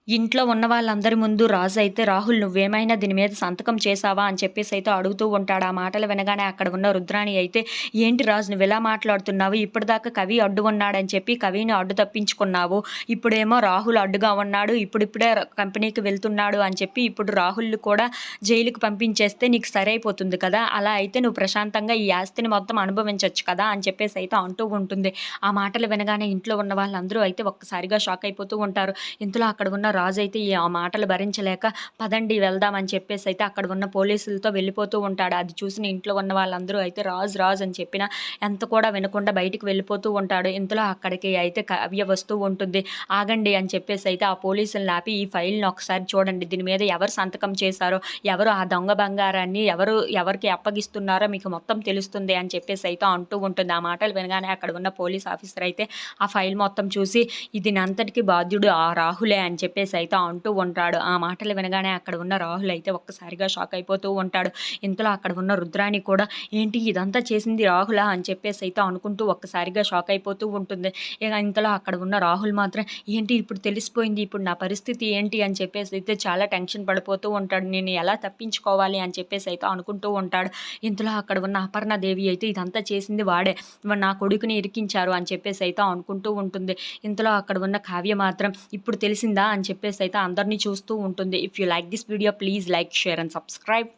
ఇంట్లో ఉన్న వాళ్ళందరి ముందు రాజు అయితే రాహుల్ నువ్వేమైనా దీని మీద సంతకం చేశావా అని చెప్పేసి అయితే అడుగుతూ ఉంటాడు. ఆ మాటలు వినగానే అక్కడ ఉన్న రుద్రాణి అయితే ఏంటి రాజు నువ్వెలా మాట్లాడుతున్నావు? ఇప్పటిదాకా కవి అడ్డు ఉన్నాడని చెప్పి కవిని అడ్డు తప్పించుకున్నావు. ఇప్పుడేమో రాహుల్ అడ్డుగా ఉన్నాడు. ఇప్పుడిప్పుడే కంపెనీకి వెళ్తున్నాడు అని చెప్పి ఇప్పుడు రాహుల్‌ని కూడా జైలుకి పంపించేస్తే నీకు సరైపోతుంది కదా! అలా అయితే నువ్వు ప్రశాంతంగా ఈ ఆస్తిని మొత్తం అనుభవించొచ్చు కదా! అని చెప్పేసి అయితే అంటూ ఉంటుంది. ఆ మాటలు వినగానే ఇంట్లో ఉన్న వాళ్ళందరూ అయితే ఒక్కసారిగా షాక్ అయిపోతూ ఉంటారు. ఇంతలో అక్కడ ఉన్న రాజైతే ఆ మాటలు భరించలేక పదండి వెళ్దాం అని చెప్పేసైతే అక్కడ ఉన్న పోలీసులతో వెళ్ళిపోతూ ఉంటాడు. అది చూసిన ఇంట్లో ఉన్న వాళ్ళందరూ అయితే రాజు, రాజు అని చెప్పినా ఎంత కూడా వినకుండా బయటికి వెళ్ళిపోతూ ఉంటాడు. ఇంతలో అక్కడికి అయితే కావ్య వస్తూ ఉంటుంది. ఆగండి అని చెప్పేసైతే ఆ పోలీసుల్ని ఆపి ఈ ఫైల్‌ని ఒకసారి చూడండి. దీని మీద ఎవరు సంతకం చేశారో, ఎవరు ఆ దొంగ బంగారాన్ని ఎవరికి అప్పగిస్తున్నారో మీకు మొత్తం తెలుస్తుంది అని చెప్పేసైతే అంటూ ఉంటుంది. ఆ మాటలు వినగానే అక్కడ ఉన్న పోలీస్ ఆఫీసర్ అయితే ఆ ఫైల్ మొత్తం చూసి దీనంతటికి బాధ్యుడు ఆ రాహులే అని చెప్పేసైతే అంటూ ఉంటాడు. ఆ మాటలు వినగానే అక్కడ ఉన్న రాహుల్ అయితే ఒక్కసారిగా షాక్ అయిపోతూ ఉంటాడు. ఇంతలో అక్కడ ఉన్న రుద్రాణి కూడా ఏంటి ఇదంతా చేసింది రాహులా అని చెప్పేసైతే అనుకుంటూ ఒక్కసారిగా షాక్ అయిపోతూ ఉంటుంది. ఇక ఇంతలో అక్కడ ఉన్న రాహుల్ మాత్రం ఏంటి ఇప్పుడు తెలిసిపోయింది. ఇప్పుడు నా పరిస్థితి ఏంటి అని చెప్పేసైతే చాలా టెన్షన్ పడిపోతూ ఉంటాడు. నేను ఎలా తప్పించుకోవాలి అని చెప్పేసైతే అనుకుంటూ ఉంటాడు. ఇంతలో అక్కడ ఉన్న అపర్ణాదేవి అయితే ఇదంతా చేసింది వాడే. నా కొడుకుని ఇరికించారు అని చెప్పేసైతే అనుకుంటూ ఉంటుంది. ఇంతలో అక్కడ ఉన్న కావ్య మాత్రం ఇప్పుడు తెలిసిందా అని చెప్పేసైతే అందరిని చూస్తూ ఉంటుంది. If you like this video please like, share and subscribe.